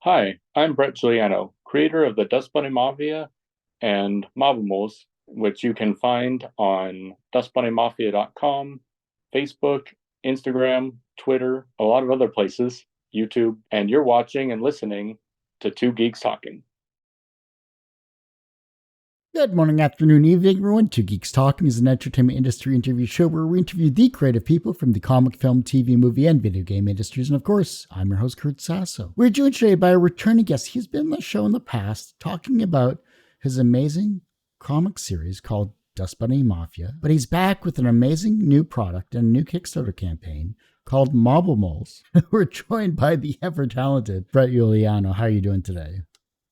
Hi, I'm Bret Juliano, creator of the Dust Bunny Mafia and Mobimals, which you can find on dustbunnymafia.com, Facebook, Instagram, Twitter, a lot of other places, YouTube, and you're watching and listening to Two Geeks Talking. Good morning, afternoon, evening, everyone. Two Geeks Talking is an entertainment industry interview show where we interview the creative people from the comic, film, TV, movie, and video game industries. And of course, I'm your host, Kurt Sasso. We're joined today by a returning guest. He's been on the show in the past talking about his amazing comic series called Dust Bunny Mafia. But he's back with an amazing new product and a new Kickstarter campaign called Mobimals. We're joined by the ever talented Bret Juliano. How are you doing today?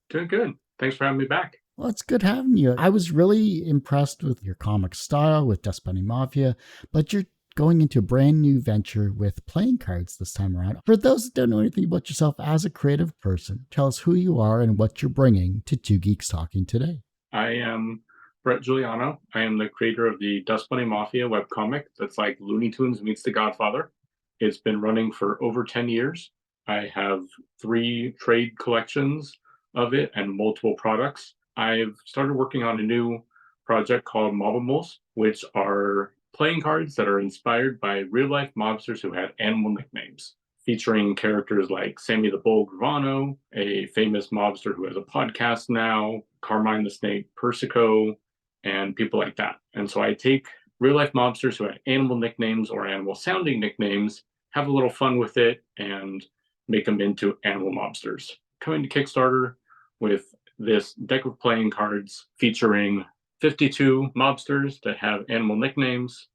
Doing good. Thanks for having me back. Well, it's good having you. I was really impressed with your comic style with Dust Bunny Mafia, but you're going into a brand new venture with playing cards this time around. For those that don't know anything about yourself as a creative person, tell us who you are and what you're bringing to Two Geeks Talking today. I am Bret Juliano. I am the creator of the Dust Bunny Mafia webcomic that's like Looney Tunes meets The Godfather. It's been running for over 10 years. I have 3 trade collections of it and multiple products. I've started working on a new project called Mobimals, which are playing cards that are inspired by real life mobsters who had animal nicknames, featuring characters like Sammy the Bull Gravano, a famous mobster who has a podcast now, Carmine the Snake Persico, and people like that. And so I take real life mobsters who had animal nicknames or animal sounding nicknames, have a little fun with it, and make them into animal mobsters. Coming to Kickstarter with this deck of playing cards featuring 52 mobsters that have animal nicknames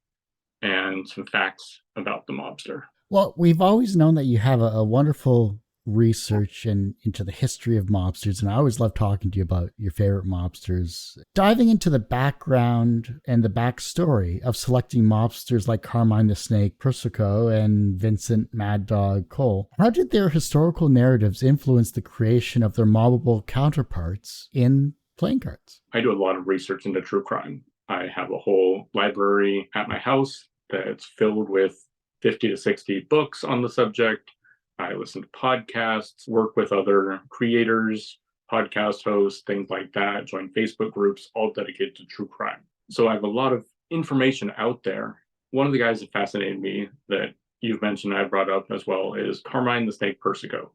and some facts about the mobster. Well, we've always known that you have a wonderful research and into the history of mobsters, and I always love talking to you about your favorite mobsters. Diving into the background and the backstory of selecting mobsters like Carmine the Snake Persico and Vincent Mad Dog Cole, how did their historical narratives influence the creation of their mobbable counterparts in playing cards? I do a lot of research into true crime. I have a whole library at my house that's filled with 50 to 60 books on the subject. I listen to podcasts, work with other creators, podcast hosts, things like that, join Facebook groups, all dedicated to true crime. So I have a lot of information out there. One of the guys that fascinated me that you've mentioned, I brought up as well, is Carmine the Snake Persico.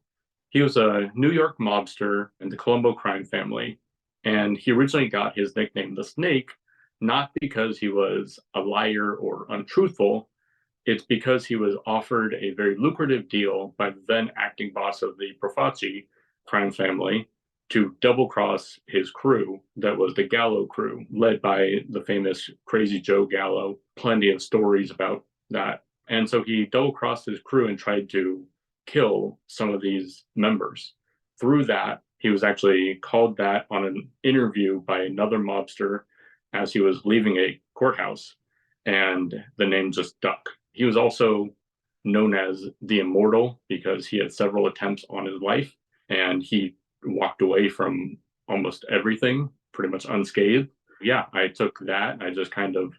He was a New York mobster in the Colombo crime family, and he originally got his nickname, the Snake, not because he was a liar or untruthful. It's because he was offered a very lucrative deal by the then acting boss of the Profaci crime family to double cross his crew, that was the Gallo crew, led by the famous Crazy Joe Gallo. Plenty of stories about that. And so he double crossed his crew and tried to kill some of these members. Through that, he was actually called that on an interview by another mobster as he was leaving a courthouse, and the name just stuck. He was also known as the Immortal because he had several attempts on his life, and he walked away from almost everything pretty much unscathed. Yeah, I took that. I just kind of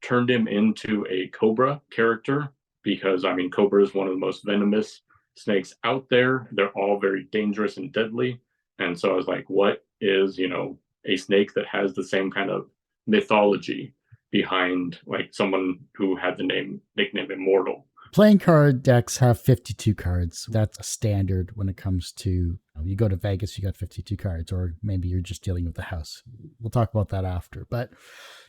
turned him into a Cobra character because, I mean, Cobra is one of the most venomous snakes out there. They're all very dangerous and deadly. And so I was like, what is, a snake that has the same kind of mythology behind like someone who had the nickname Immortal? Playing card decks have 52 cards. That's a standard when it comes to, you go to Vegas, you got 52 cards, or maybe you're just dealing with the house. We'll talk about that after. But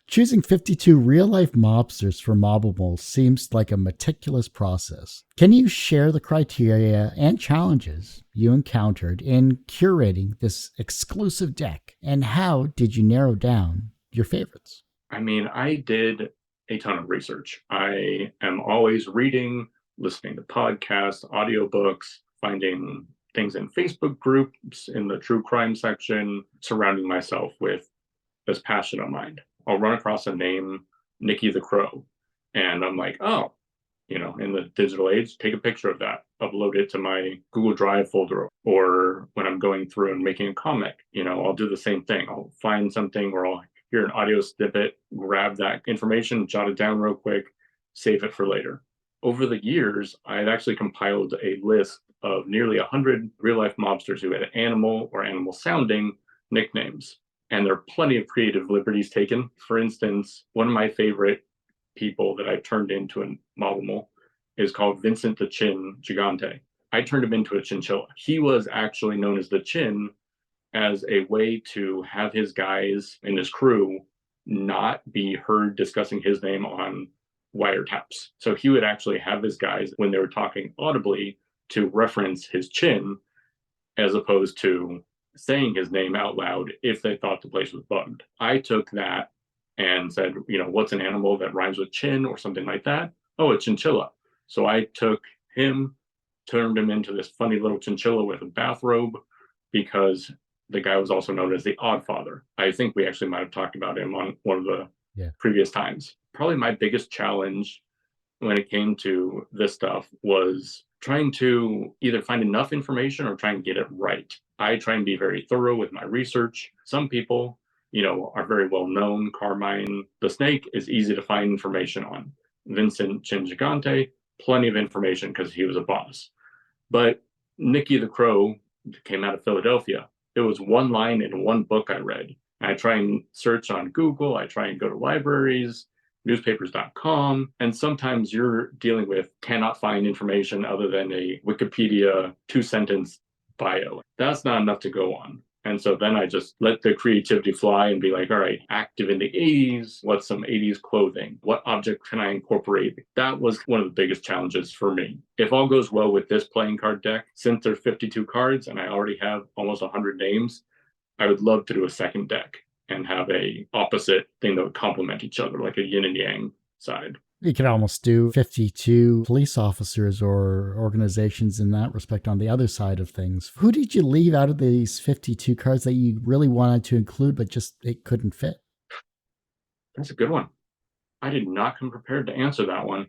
choosing 52 real life mobsters for Mobimals seems like a meticulous process. Can you share the criteria and challenges you encountered in curating this exclusive deck? And how did you narrow down your favorites? I mean, I did a ton of research. I am always reading, listening to podcasts, audiobooks, finding things in Facebook groups in the true crime section, surrounding myself with this passion of mine. I'll run across a name, Nicky the Crow, and I'm like, oh, in the digital age, take a picture of that, upload it to my Google Drive folder. Or when I'm going through and making a comic, I'll do the same thing. I'll find something or I'll hear an audio snippet, grab that information, jot it down real quick, save it for later. Over the years, I've actually compiled a list of nearly 100 real life mobsters who had animal or animal sounding nicknames. And there are plenty of creative liberties taken. For instance, one of my favorite people that I've turned into a Mobimal is called Vincent the Chin Gigante. I turned him into a chinchilla. He was actually known as the Chin as a way to have his guys and his crew not be heard discussing his name on wiretaps. So he would actually have his guys, when they were talking audibly, to reference his chin as opposed to saying his name out loud if they thought the place was bugged. I took that and said, what's an animal that rhymes with chin or something like that? Oh, a chinchilla. So I took him, turned him into this funny little chinchilla with a bathrobe, because the guy was also known as the Oddfather. I think we actually might have talked about him on one of the previous times. Probably my biggest challenge when it came to this stuff was trying to either find enough information or try and get it right. I try and be very thorough with my research. Some people, are very well known. Carmine the Snake is easy to find information on. Vincent Chin Gigante, plenty of information because he was a boss. But Nicky the Crow came out of Philadelphia. It was one line in one book I read. I try and search on Google. I try and go to libraries, newspapers.com. And sometimes you're dealing with cannot find information other than a Wikipedia 2-sentence bio. That's not enough to go on. And so then I just let the creativity fly and be like, all right, active in the 80s, what's some 80s clothing? What object can I incorporate? That was one of the biggest challenges for me. If all goes well with this playing card deck, since there's 52 cards and I already have almost 100 names, I would love to do a second deck and have a opposite thing that would complement each other, like a yin and yang side. You could almost do 52 police officers or organizations in that respect on the other side of things. Who did you leave out of these 52 cards that you really wanted to include, but just it couldn't fit? That's a good one. I did not come prepared to answer that one.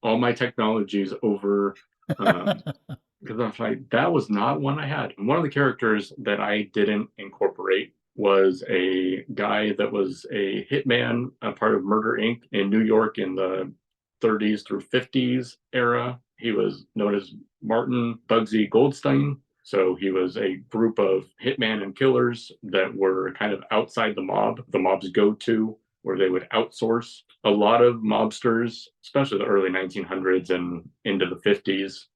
All my technologies over, because I'm like, that was not one I had. One of the characters that I didn't incorporate was a guy that was a hitman, a part of Murder Inc. in New York in the 30s through 50s era. He was known as Martin Bugsy Goldstein. So he was a group of hitman and killers that were kind of outside the mob, the mob's go-to, where they would outsource. A lot of mobsters, especially the early 1900s and into the 50s,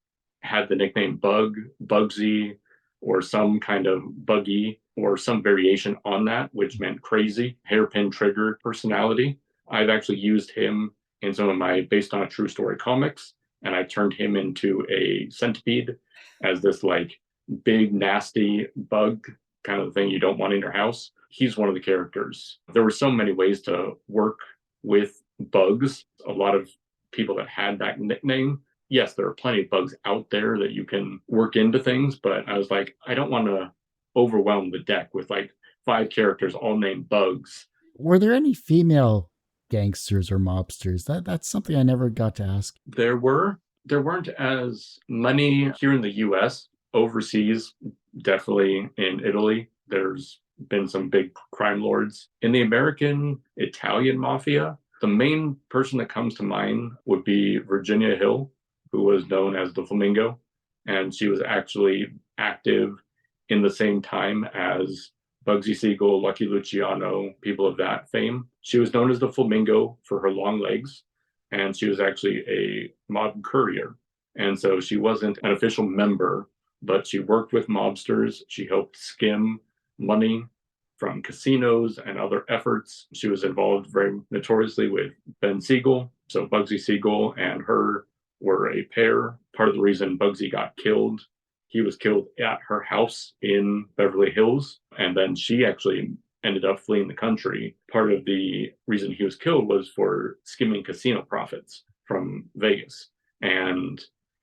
had the nickname Bug, Bugsy, or some kind of buggy, or some variation on that, which meant crazy, hairpin trigger personality. I've actually used him in some of my based on a true story comics, and I turned him into a centipede as this like big, nasty bug kind of thing you don't want in your house. He's one of the characters. There were so many ways to work with bugs. A lot of people that had that nickname, yes, there are plenty of bugs out there that you can work into things, but I was like, I don't want to overwhelm the deck with like 5 characters all named Bugs. Were there any female gangsters or mobsters? That's something I never got to ask. There weren't as many here in the US. Overseas, definitely in Italy, there's been some big crime lords. In the American Italian Mafia, the main person that comes to mind would be Virginia Hill, who was known as the Flamingo. And she was actually active in the same time as Bugsy Siegel, Lucky Luciano, people of that fame. She was known as the Flamingo for her long legs, and she was actually a mob courier. And so she wasn't an official member, but she worked with mobsters. She helped skim money from casinos and other efforts. She was involved very notoriously with Ben Siegel. So Bugsy Siegel and her were a pair. Part of the reason Bugsy got killed, he was killed at her house in Beverly Hills, and then she actually ended up fleeing the country. Part of the reason he was killed was for skimming casino profits from Vegas. And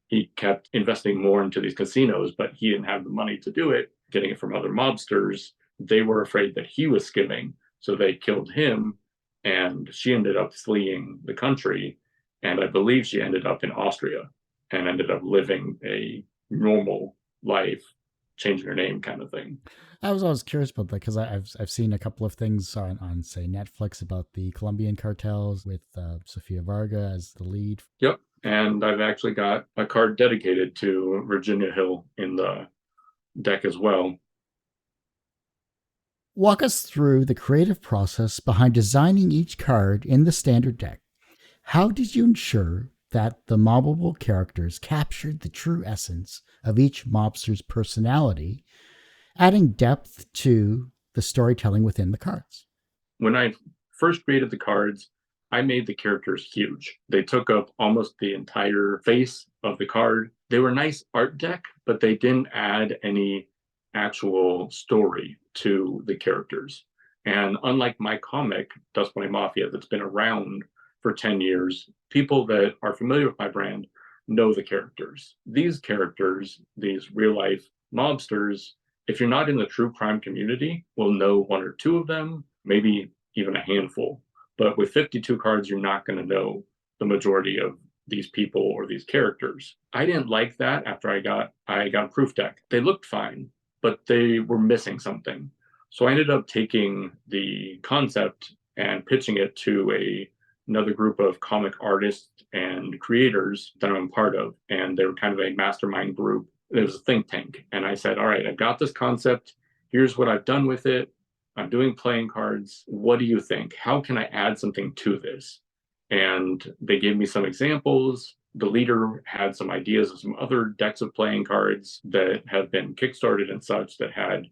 he kept investing more into these casinos, but he didn't have the money to do it, getting it from other mobsters. They were afraid that he was skimming, so they killed him, and she ended up fleeing the country. And I believe she ended up in Austria and ended up living a normal life, changing her name kind of thing. I was always curious about that because I've seen a couple of things on say Netflix about the Colombian cartels with Sofia Varga as the lead. Yep. And I've actually got a card dedicated to Virginia Hill in the deck as well. Walk us through the creative process behind designing each card in the standard deck. How did you ensure that the mobbable characters captured the true essence of each mobster's personality, adding depth to the storytelling within the cards? When I first created the cards, I made the characters huge. They took up almost the entire face of the card. They were nice art deck, but they didn't add any actual story to the characters. And unlike my comic, Dust Bunny Mafia, that's been around for 10 years, people that are familiar with my brand know the characters. These characters, these real life mobsters, if you're not in the true crime community, will know one or two of them, maybe even a handful. But with 52 cards, you're not going to know the majority of these people or these characters. I didn't like that after I got a proof deck. They looked fine, but they were missing something. So I ended up taking the concept and pitching it to another group of comic artists and creators that I'm part of. And they were kind of a mastermind group. It was a think tank. And I said, all right, I've got this concept. Here's what I've done with it. I'm doing playing cards. What do you think? How can I add something to this? And they gave me some examples. The leader had some ideas of some other decks of playing cards that have been kickstarted and such that had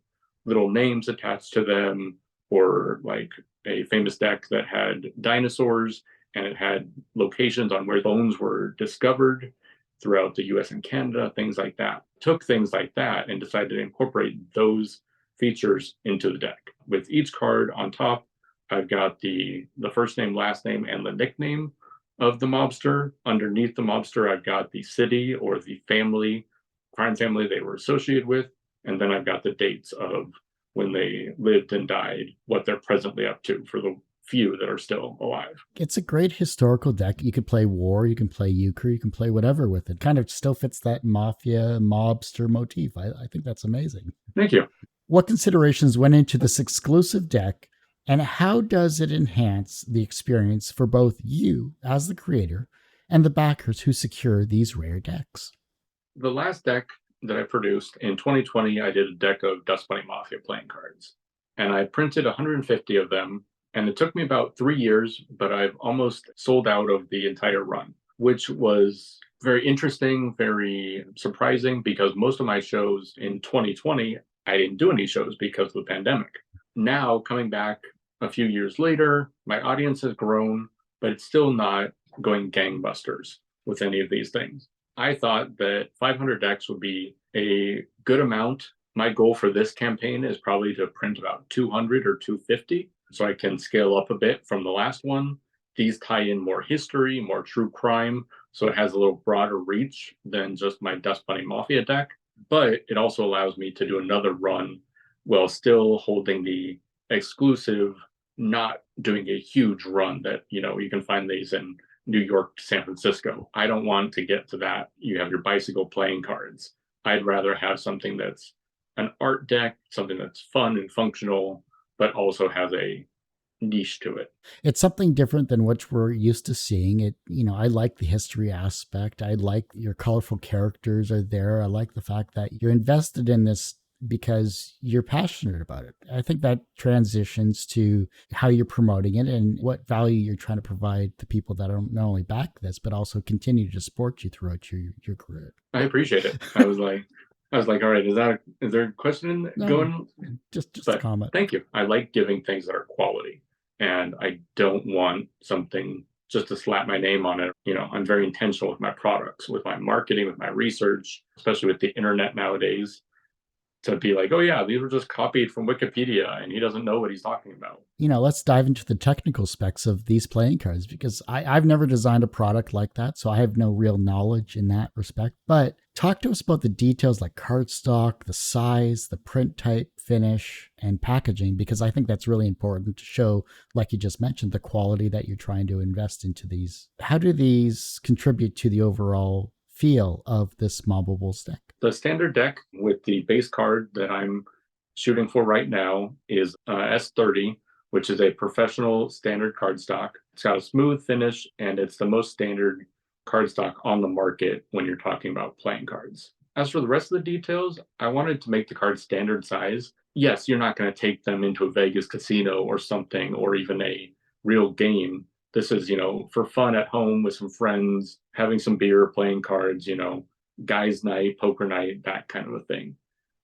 little names attached to them, or like a famous deck that had dinosaurs and it had locations on where bones were discovered throughout the US and Canada, things like that. Took things like that and decided to incorporate those features into the deck. With each card on top, I've got the first name, last name, and the nickname of the mobster. Underneath the mobster, I've got the city or the family, crime family they were associated with. And then I've got the dates of when they lived and died, what they're presently up to for the few that are still alive. It's a great historical deck. You could play war, you can play euchre, you can play whatever with it. Kind of still fits that mafia mobster motif. I think that's amazing. Thank you. What considerations went into this exclusive deck, and how does it enhance the experience for both you as the creator and the backers who secure these rare decks? The last deck that I produced in 2020, I did a deck of Dust Bunny Mafia playing cards, and I printed 150 of them. And it took me about 3 years, but I've almost sold out of the entire run, which was very interesting, very surprising, because most of my shows in 2020, I didn't do any shows because of the pandemic. Now, coming back a few years later, my audience has grown, but it's still not going gangbusters with any of these things. I thought that 500 decks would be a good amount. My goal for this campaign is probably to print about 200 or 250, so I can scale up a bit from the last one. These tie in more history, more true crime, so it has a little broader reach than just my Dust Bunny Mafia deck. But it also allows me to do another run while still holding the exclusive, not doing a huge run that, you can find these in New York to San Francisco. I don't want to get to that. You have your bicycle playing cards. I'd rather have something that's an art deck, something that's fun and functional, but also has a niche to it. It's something different than what we're used to seeing. I like the history aspect. I like your colorful characters are there. I like the fact that you're invested in this because you're passionate about it. I think that transitions to how you're promoting it and what value you're trying to provide to people that are not only back this, but also continue to support you throughout your career. I appreciate it. I was like, all right, is there a question going? Just a comment. Thank you. I like giving things that are quality, and I don't want something just to slap my name on it. I'm very intentional with my products, with my marketing, with my research, especially with the internet nowadays, to be like, oh yeah, these were just copied from Wikipedia and he doesn't know what he's talking about. Let's dive into the technical specs of these playing cards, because I've never designed a product like that, so I have no real knowledge in that respect. But talk to us about the details like cardstock, the size, the print type, finish, and packaging, because I think that's really important to show, like you just mentioned, the quality that you're trying to invest into these. How do these contribute to the overall feel of this Mobables deck? The standard deck with the base card that I'm shooting for right now is S30, which is a professional standard cardstock. It's got a smooth finish, and it's the most standard cardstock on the market when you're talking about playing cards. As for the rest of the details, I wanted to make the cards standard size. Yes, you're not going to take them into a Vegas casino or something, or even a real game. This is, for fun at home with some friends, having some beer, playing cards, guys' night, poker night, that kind of a thing.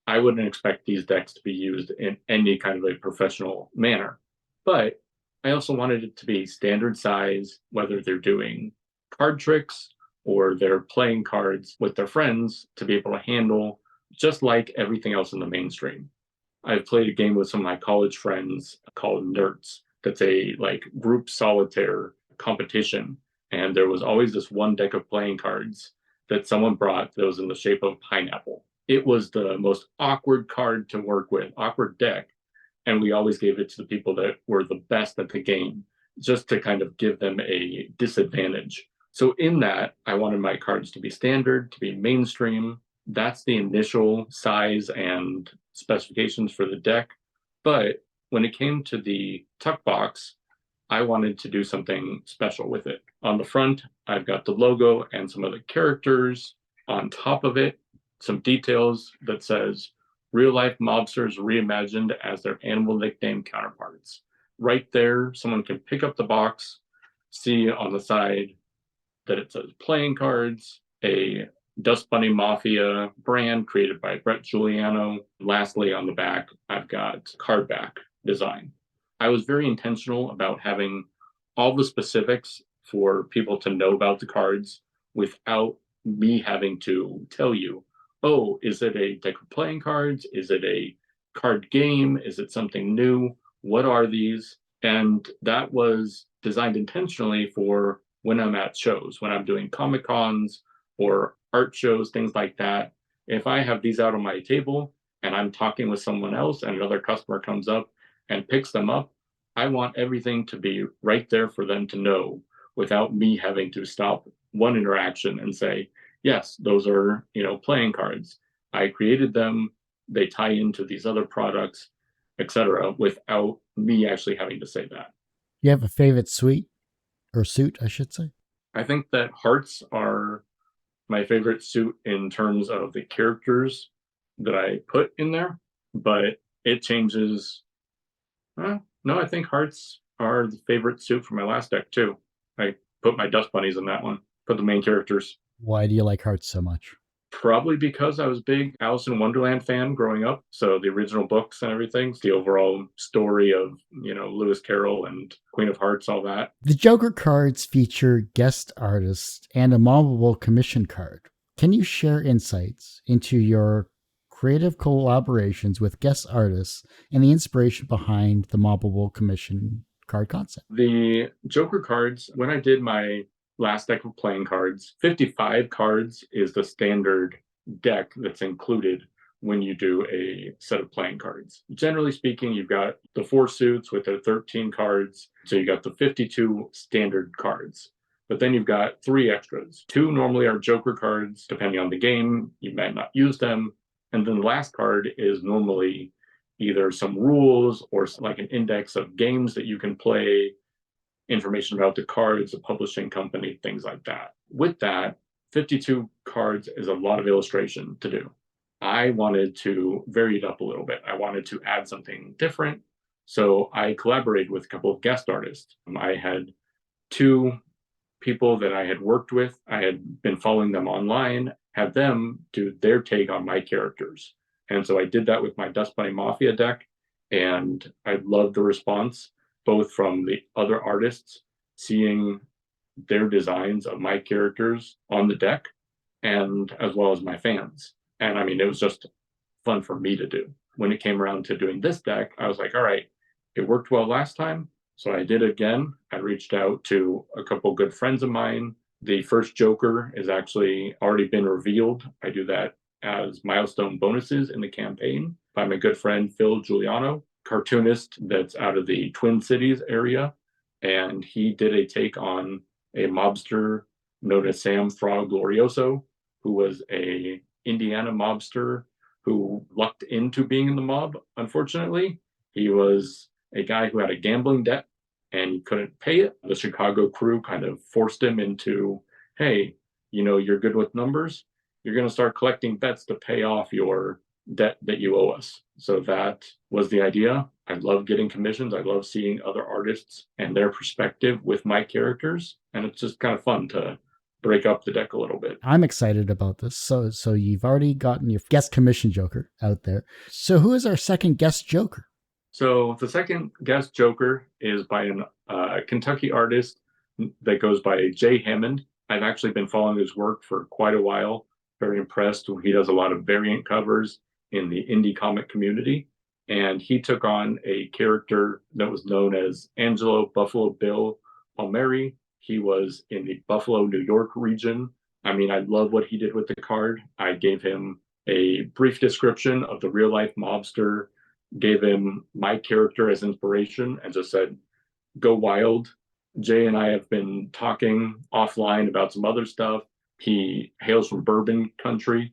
I wouldn't expect these decks to be used in any kind of a professional manner. But I also wanted it to be standard size, whether they're doing card tricks or they're playing cards with their friends, to be able to handle just like everything else in the mainstream. I've played a game with some of my college friends called Nerds. That's a group solitaire competition. And there was always this one deck of playing cards that someone brought that was in the shape of pineapple. It was the most awkward card to work with, awkward deck. And we always gave it to the people that were the best at the game, just to kind of give them a disadvantage. So in that, I wanted my cards to be standard, to be mainstream. That's the initial size and specifications for the deck. But when it came to the tuck box, I wanted to do something special with it. On the front, I've got the logo and some other characters. On top of it, some details that says real life mobsters reimagined as their animal nickname counterparts. Right there, someone can pick up the box, see on the side that it says playing cards, a Dust Bunny Mafia brand created by Bret Juliano. Lastly, on the back, I've got card back design. I was very intentional about having all the specifics for people to know about the cards without me having to tell you, oh, is it a deck of playing cards? Is it a card game? Is it something new? What are these? And that was designed intentionally for when I'm at shows, when I'm doing Comic Cons or art shows, things like that. If I have these out on my table and I'm talking with someone else and another customer comes up and picks them up, I want everything to be right there for them to know without me having to stop one interaction and say, yes, those are, playing cards. I created them. They tie into these other products, etc., without me actually having to say that. You have a favorite suite or suit, I should say? I think that hearts are my favorite suit in terms of the characters that I put in there, but it changes. No, I think hearts are the favorite suit for my last deck too. I put my dust bunnies in that one, put the main characters. Why do you like hearts so much? Probably because I was a big Alice in Wonderland fan growing up. So the original books and everything, the overall story of, Lewis Carroll and Queen of Hearts, all that. The Joker cards feature guest artists and a mobbable commission card. Can you share insights into your creative collaborations with guest artists and the inspiration behind the mobbable commission card concept? The Joker cards, when I did my last deck of playing cards, 55 cards is the standard deck that's included when you do a set of playing cards. Generally speaking, you've got the 4 suits with their 13 cards, so you got the 52 standard cards. But then you've got 3 extras. 2 normally are Joker cards. Depending on the game, you might not use them. And then the last card is normally either some rules or like an index of games that you can play, information about the cards, the publishing company, things like that. With that, 52 cards is a lot of illustration to do. I wanted to vary it up a little bit. I wanted to add something different. So I collaborated with a couple of guest artists. I had 2 people that I had worked with. I had been following them online, have them do their take on my characters. And so I did that with my Dust Bunny Mafia deck, and I loved the response, both from the other artists seeing their designs of my characters on the deck, and as well as my fans. And I mean, it was just fun for me to do. When it came around to doing this deck, I was like, all right, it worked well last time, so I did it again. I reached out to a couple good friends of mine. The first Joker is actually already been revealed. I do that as milestone bonuses in the campaign by my good friend Phil Giuliano, cartoonist that's out of the Twin Cities area. And he did a take on a mobster known as Sam Frog Glorioso, who was a Indiana mobster who lucked into being in the mob, unfortunately. He was a guy who had a gambling debt and he couldn't pay it. The Chicago crew kind of forced him into, hey, you're good with numbers, you're going to start collecting bets to pay off your debt that you owe us. So that was the idea. I love getting commissions. I love seeing other artists and their perspective with my characters. And it's just kind of fun to break up the deck a little bit. I'm excited about this. So you've already gotten your guest commission Joker out there. So who is our second guest Joker? So the second guest Joker is by a Kentucky artist that goes by Jay Hammond. I've actually been following his work for quite a while. Very impressed. He does a lot of variant covers in the indie comic community. And he took on a character that was known as Angelo Buffalo Bill Palmieri. He was in the Buffalo, New York region. I mean, I love what he did with the card. I gave him a brief description of the real life mobster, gave him my character as inspiration, and just said, go wild. Jay and I have been talking offline about some other stuff. He hails from bourbon country.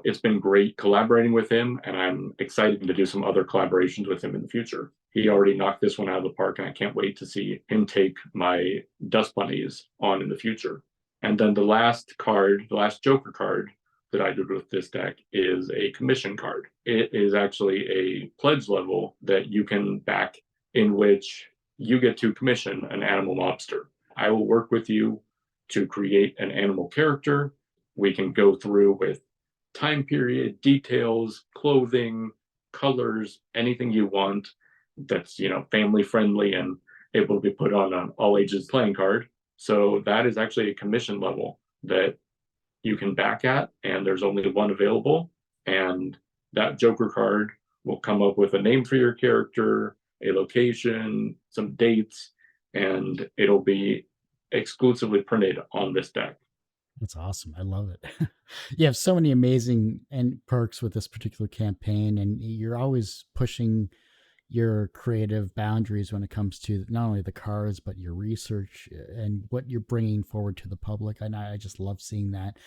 It's been great collaborating with him, and I'm excited to do some other collaborations with him in the future. He already knocked this one out of the park, and I can't wait to see him take my Dust Bunnies on in the future. And then the last Joker card that I did with this deck is a commission card. It is actually a pledge level that you can back, in which you get to commission an animal mobster. I will work with you to create an animal character. We can go through with time period, details, clothing, colors, anything you want that's, family friendly and able to be put on an all ages playing card. So that is actually a commission level that you can back at, and there's only one available. And that Joker card will come up with a name for your character, a location, some dates, and it'll be exclusively printed on this deck. That's awesome. I love it. You have so many amazing perks with this particular campaign, and you're always pushing your creative boundaries when it comes to not only the cards, but your research and what you're bringing forward to the public. And I just love seeing that.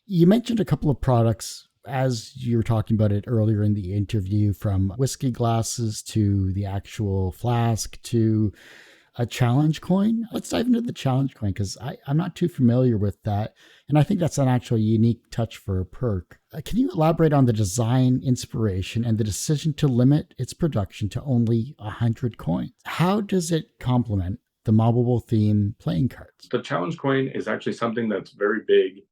You mentioned a couple of products as you were talking about it earlier in the interview, from whiskey glasses to the actual flask to a challenge coin. Let's dive into the challenge coin, because I'm not too familiar with that. And I think that's an actual unique touch for a perk. Can you elaborate on the design inspiration and the decision to limit its production to only 100 coins? How does it complement the mobbable theme playing cards? The challenge coin is actually something that's very big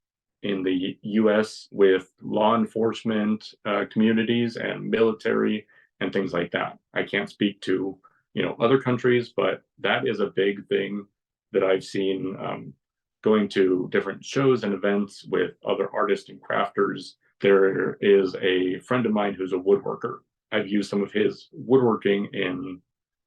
in the US with law enforcement communities and military and things like that. I can't speak to other countries, but that is a big thing that I've seen going to different shows and events with other artists and crafters. There is a friend of mine who's a woodworker. I've used some of his woodworking in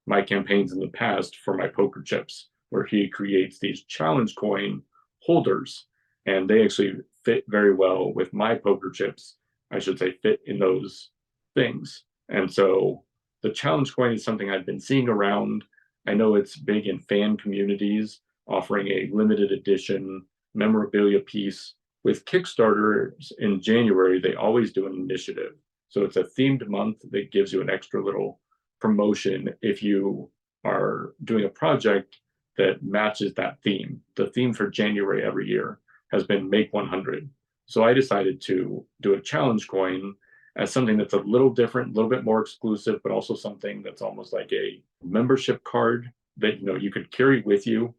my campaigns in the past for my poker chips, where he creates these challenge coin holders, and they actually fit very well with my poker chips. I should say fit in those things. And so the challenge coin is something I've been seeing around. I know it's big in fan communities, offering a limited edition memorabilia piece. With Kickstarters in January, they always do an initiative. So it's a themed month that gives you an extra little promotion if you are doing a project that matches that theme. The theme for January every year has been Make 100. So I decided to do a challenge coin as something that's a little different, a little bit more exclusive, but also something that's almost like a membership card that you could carry with you.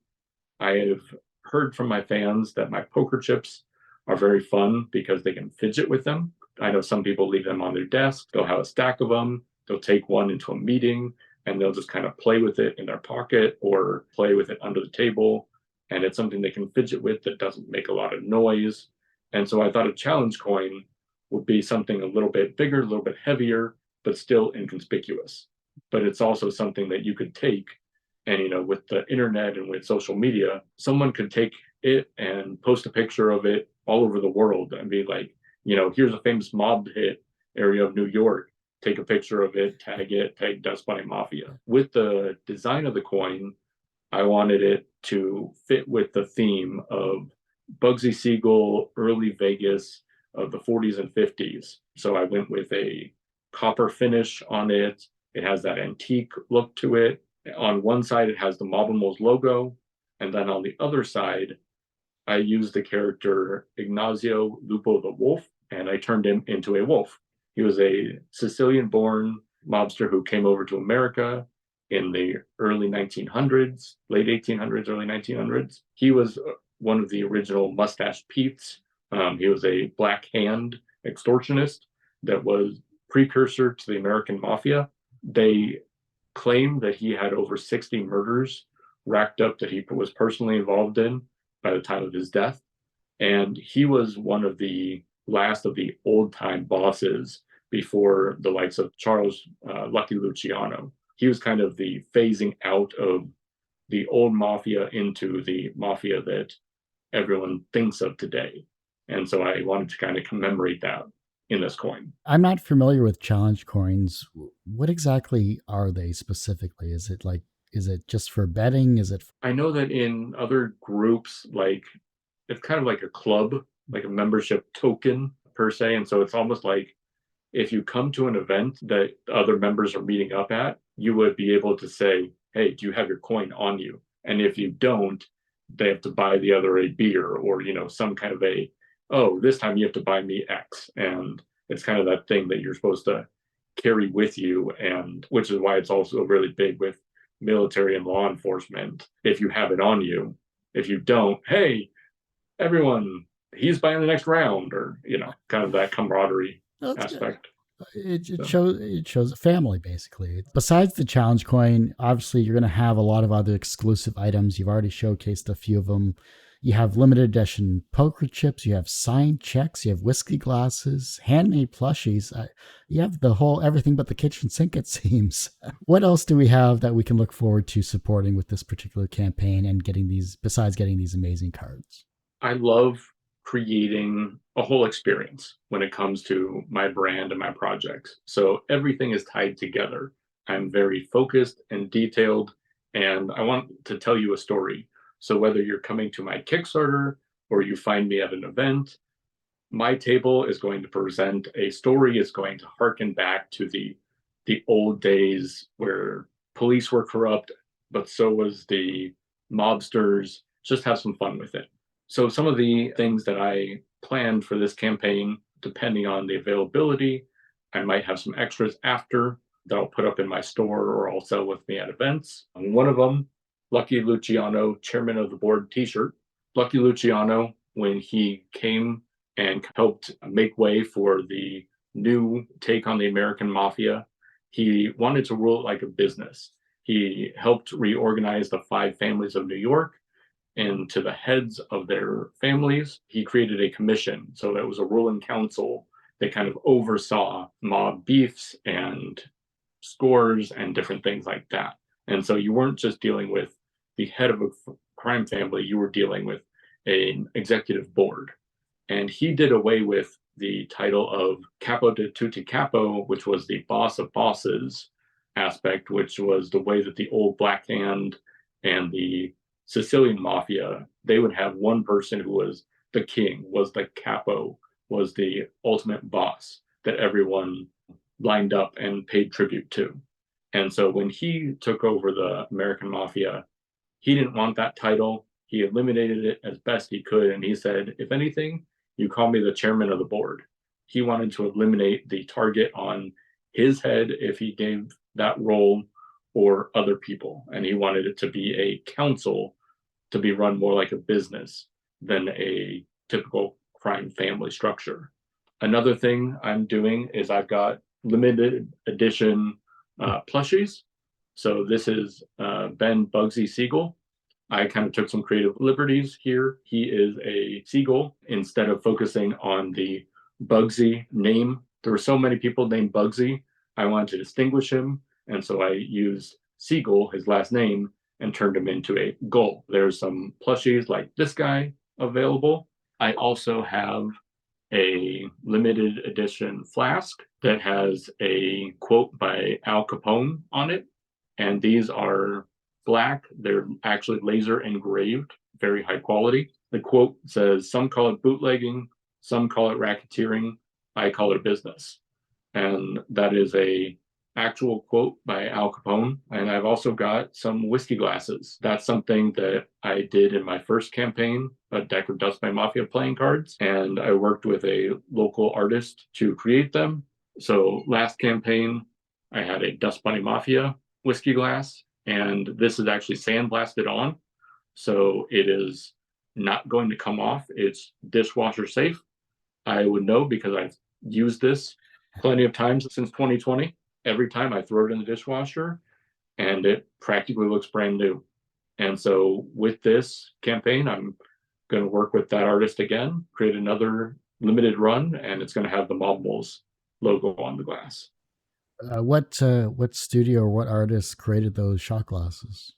I have heard from my fans that my poker chips are very fun because they can fidget with them. I know some people leave them on their desk. They'll have a stack of them. They'll take one into a meeting and they'll just kind of play with it in their pocket or play with it under the table. And it's something they can fidget with that doesn't make a lot of noise. And so I thought a challenge coin would be something a little bit bigger, a little bit heavier, but still inconspicuous. But it's also something that you could take, and with the internet and with social media, someone could take it and post a picture of it all over the world and be like, here's a famous mob hit area of New York. Take a picture of it, tag Dust Bunny Mafia. With the design of the coin, I wanted it to fit with the theme of Bugsy Siegel, early Vegas of the 40s and 50s. So I went with a copper finish on it. It has that antique look to it. On one side, it has the Mobimals logo. And then on the other side, I used the character Ignazio Lupo the Wolf, and I turned him into a wolf. He was a Sicilian-born mobster who came over to America in the early 1900s, late 1800s, early 1900s. He was one of the original Mustache Pete's. He was a Black Hand extortionist that was precursor to the American Mafia. They claim that he had over 60 murders racked up that he was personally involved in by the time of his death. And he was one of the last of the old time bosses before the likes of Charles Lucky Luciano. He was kind of the phasing out of the old mafia into the mafia that everyone thinks of today. And so I wanted to kind of commemorate that in this coin. I'm not familiar with challenge coins. What exactly are they specifically? Is it just for betting? I know that in other groups, like it's kind of like a club, like a membership token per se. And so it's almost like if you come to an event that other members are meeting up at, you would be able to say, hey, do you have your coin on you? And if you don't, they have to buy the other a beer or, some kind of oh, this time you have to buy me X. And it's kind of that thing that you're supposed to carry with you. And which is why it's also really big with military and law enforcement. If you have it on you, if you don't, hey, everyone, he's buying the next round, or, kind of that camaraderie aspect. It shows a family basically. Besides the challenge coin, obviously you're going to have a lot of other exclusive items. You've already showcased a few of them. You have limited edition poker chips. You have signed checks. You have whiskey glasses, handmade plushies. You have the whole everything but the kitchen sink, it seems. What else do we have that we can look forward to supporting with this particular campaign and getting these, besides getting these amazing cards? I love creating a whole experience when it comes to my brand and my projects. So everything is tied together. I'm very focused and detailed, and I want to tell you a story. So whether you're coming to my Kickstarter or you find me at an event, my table is going to present a story, is going to harken back to the old days where police were corrupt, but so was the mobsters. Just have some fun with it. So some of the things that I planned for this campaign, depending on the availability, I might have some extras after that I'll put up in my store or I'll sell with me at events. And one of them, Lucky Luciano, chairman of the board t-shirt. Lucky Luciano, when he came and helped make way for the new take on the American Mafia, he wanted to rule it like a business. He helped reorganize the 5 families of New York. And to the heads of their families, he created a commission. So that was a ruling council that kind of oversaw mob beefs and scores and different things like that. And so you weren't just dealing with the head of a crime family, you were dealing with an executive board. And he did away with the title of Capo de Tutti Capo, which was the boss of bosses aspect, which was the way that the old Black Hand and the Sicilian Mafia, they would have one person who was the king, was the capo, was the ultimate boss that everyone lined up and paid tribute to. And so when he took over the American Mafia, he didn't want that title. He eliminated it as best he could. And he said, if anything, you call me the chairman of the board. He wanted to eliminate the target on his head if he gave that role or other people. And he wanted it to be a council, to be run more like a business than a typical crime family structure. Another thing I'm doing is I've got limited edition plushies. So this is Ben Bugsy Siegel. I kind of took some creative liberties here. He is a seagull. Instead of focusing on the Bugsy name, there were so many people named Bugsy, I wanted to distinguish him. And so I used Siegel, his last name, and turned him into a gull. There's some plushies like this guy available. I also have a limited edition flask that has a quote by Al Capone on it. And these are black. They're actually laser engraved, very high quality. The quote says, some call it bootlegging, some call it racketeering, I call it business. And that is a actual quote by Al Capone, and I've also got some whiskey glasses. That's something that I did in my first campaign, a deck of Dust by Mafia playing cards, and I worked with a local artist to create them. So last campaign, I had a Dust Bunny Mafia whiskey glass, and this is actually sandblasted on, so it is not going to come off. It's dishwasher safe. I would know because I've used this plenty of times since 2020. Every time I throw it in the dishwasher and it practically looks brand new. And so with this campaign, I'm going to work with that artist again, create another limited run, and it's going to have the Mobimals logo on the glass. What studio or what artist created those shot glasses?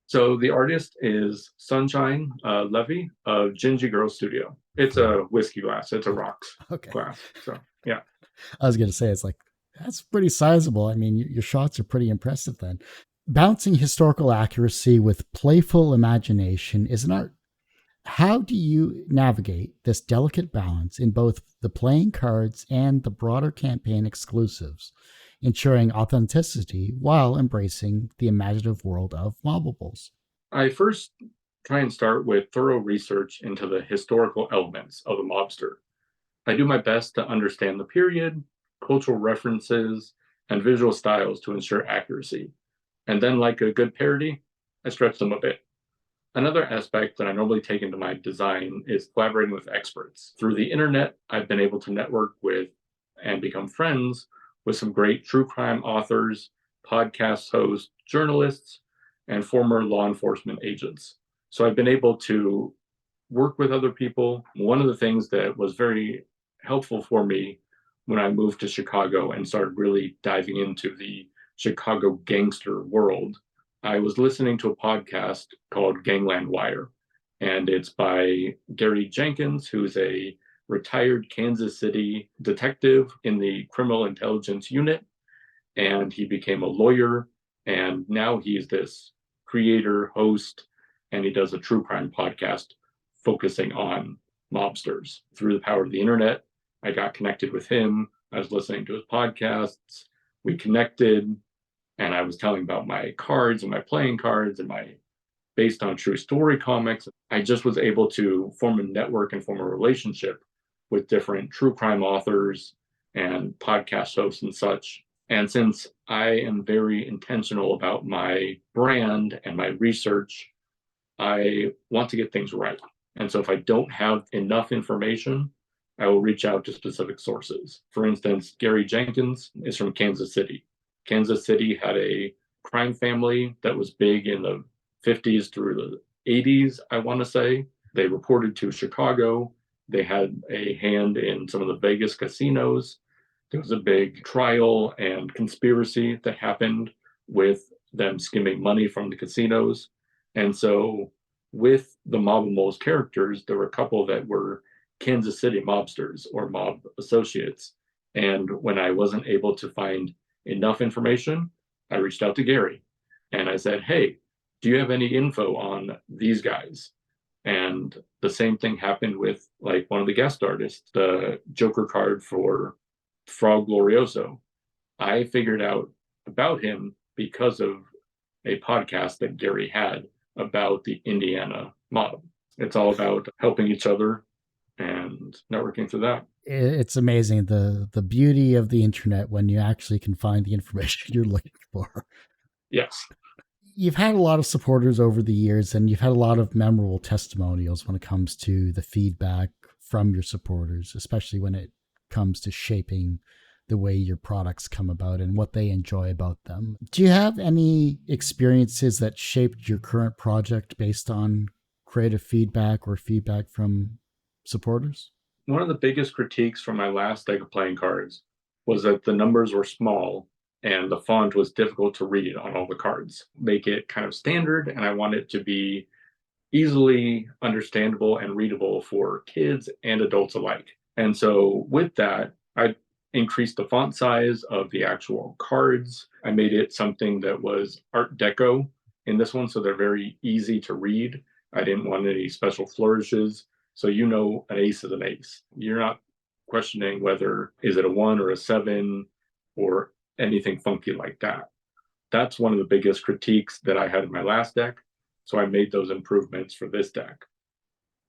So the artist is Sunshine Levy of Gingy Girl Studio. It's a whiskey glass. It's a rocks glass. So yeah. I was going to say, it's like, that's pretty sizable. I mean, your shots are pretty impressive then. Balancing historical accuracy with playful imagination is an art. How do you navigate this delicate balance in both the playing cards and the broader campaign exclusives, ensuring authenticity while embracing the imaginative world of Mobimals? I first try and start with thorough research into the historical elements of a mobster. I do my best to understand the period, cultural references, and visual styles to ensure accuracy. And then, like a good parody, I stretch them a bit. Another aspect that I normally take into my design is collaborating with experts. Through the internet, I've been able to network with and become friends with some great true crime authors, podcast hosts, journalists, and former law enforcement agents. So I've been able to work with other people. One of the things that was very helpful for me when I moved to Chicago and started really diving into the Chicago gangster world, I was listening to a podcast called Gangland Wire, and it's by Gary Jenkins, who's a retired Kansas City detective in the criminal intelligence unit, and he became a lawyer, and now he's this creator, host, and he does a true crime podcast focusing on mobsters. Through the power of the internet, I got connected with him. I was listening to his podcasts. We connected, and I was telling about my cards and my playing cards and my based on true story comics. I just was able to form a network and form a relationship with different true crime authors and podcast hosts and such. And since I am very intentional about my brand and my research, I want to get things right. And so if I don't have enough information, I will reach out to specific sources. For instance, Gary Jenkins is from Kansas City. Kansas City had a crime family that was big in the 50s through the 80s, I want to say. They reported to Chicago. They had a hand in some of the Vegas casinos. There was a big trial and conspiracy that happened with them skimming money from the casinos. And so with the Mobimals characters, there were a couple that were Kansas City mobsters or mob associates. And when I wasn't able to find enough information, I reached out to Gary and I said, hey, do you have any info on these guys? And the same thing happened with like one of the guest artists, the Joker card for Frog Glorioso. I figured out about him because of a podcast that Gary had about the Indiana mob. It's all about helping each other and networking through that. It's amazing the beauty of the internet when you actually can find the information you're looking for. Yes. You've had a lot of supporters over the years, and you've had a lot of memorable testimonials when it comes to the feedback from your supporters, especially when it comes to shaping the way your products come about and what they enjoy about them. Do you have any experiences that shaped your current project based on creative feedback or feedback from supporters? One of the biggest critiques from my last deck of playing cards was that the numbers were small and the font was difficult to read on all the cards. Make it kind of standard, and I want it to be easily understandable and readable for kids and adults alike. And so with that, I increased the font size of the actual cards. I made it something that was Art Deco in this one, so they're very easy to read. I didn't want any special flourishes. So you know an ace is an ace. You're not questioning whether is it a 1 or a 7 or anything funky like that. That's one of the biggest critiques that I had in my last deck. So I made those improvements for this deck.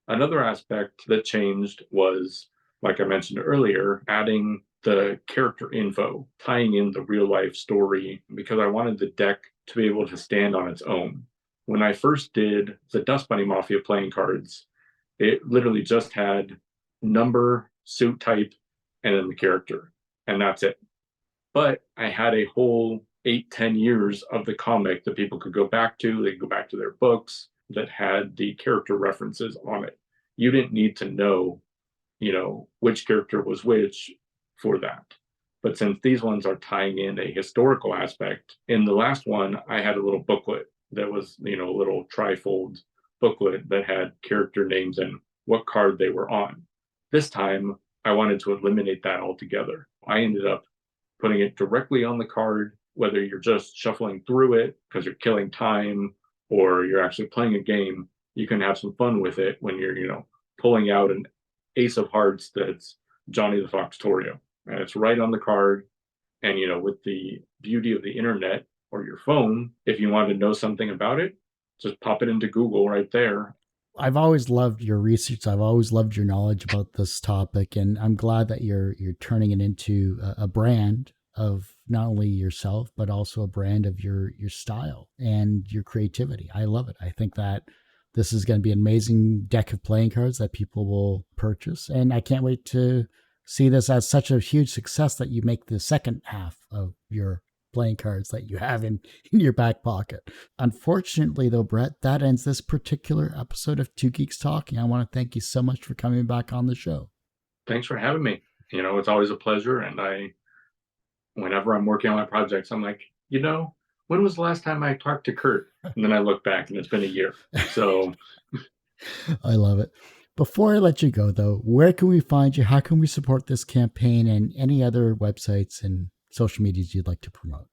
Another aspect that changed was, like I mentioned earlier, adding the character info, tying in the real life story, because I wanted the deck to be able to stand on its own. When I first did the Dust Bunny Mafia playing cards, it literally just had number, suit type, and then the character, and that's it. But I had a whole 8-10 years of the comic that people could go back to. They could go back to their books that had the character references on it. You didn't need to know, which character was which for that. But since these ones are tying in a historical aspect, in the last one, I had a little booklet that was, a little trifold booklet that had character names and what card they were on. This time, I wanted to eliminate that altogether. I ended up putting it directly on the card, whether you're just shuffling through it because you're killing time or you're actually playing a game. You can have some fun with it when you're, pulling out an ace of hearts that's Johnny the Fox Torio. And it's right on the card. And, with the beauty of the internet or your phone, if you want to know something about it, just pop it into Google right there. I've always loved your research. I've always loved your knowledge about this topic, and I'm glad that you're turning it into a brand of not only yourself but also a brand of your style and your creativity. I love it. I think that this is going to be an amazing deck of playing cards that people will purchase, and I can't wait to see this as such a huge success that you make the second half of your playing cards that you have in your back pocket. Unfortunately, though, Bret, that ends this particular episode of Two Geeks Talking. I want to thank you so much for coming back on the show. Thanks for having me. It's always a pleasure. And whenever I'm working on my projects, I'm like, when was the last time I talked to Kurt? And then I look back and it's been a year. So I love it. Before I let you go, though, where can we find you? How can we support this campaign and any other websites and social medias you'd like to promote?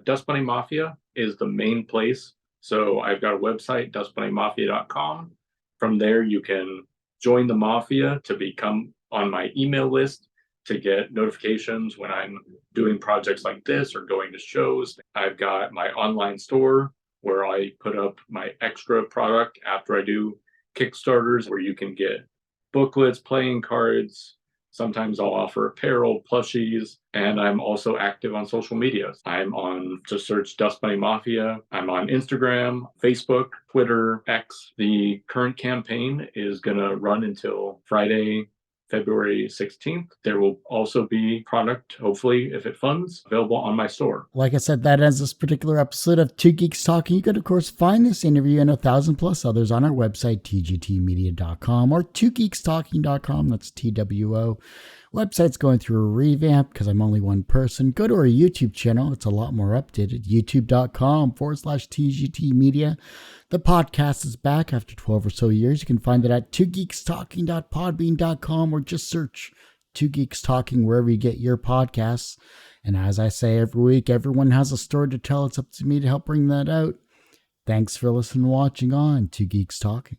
Dust Bunny Mafia is the main place. So I've got a website, dustbunnymafia.com. From there, you can join the Mafia to become on my email list to get notifications when I'm doing projects like this or going to shows. I've got my online store where I put up my extra product after I do Kickstarters, where you can get booklets, playing cards. Sometimes I'll offer apparel, plushies, and I'm also active on social media. I'm on, just search Dust Bunny Mafia. I'm on Instagram, Facebook, Twitter, X. The current campaign is going to run until Friday, February 16th. There will also be product, hopefully, if it funds, available on my store. Like I said, that ends this particular episode of Two Geeks Talking. You could, of course, find this interview and 1,000+ others on our website, tgtmedia.com or twogeekstalking.com. That's TWO. Website's going through a revamp because I'm only one person. Go to our YouTube channel. It's a lot more updated. youtube.com/TGTmedia. The podcast is back after 12 or so years. You can find it at twogeekstalking.podbean.com or just search Two Geeks Talking wherever you get your podcasts. And as I say every week, everyone has a story to tell. It's up to me to help bring that out. Thanks for listening and watching on Two Geeks Talking.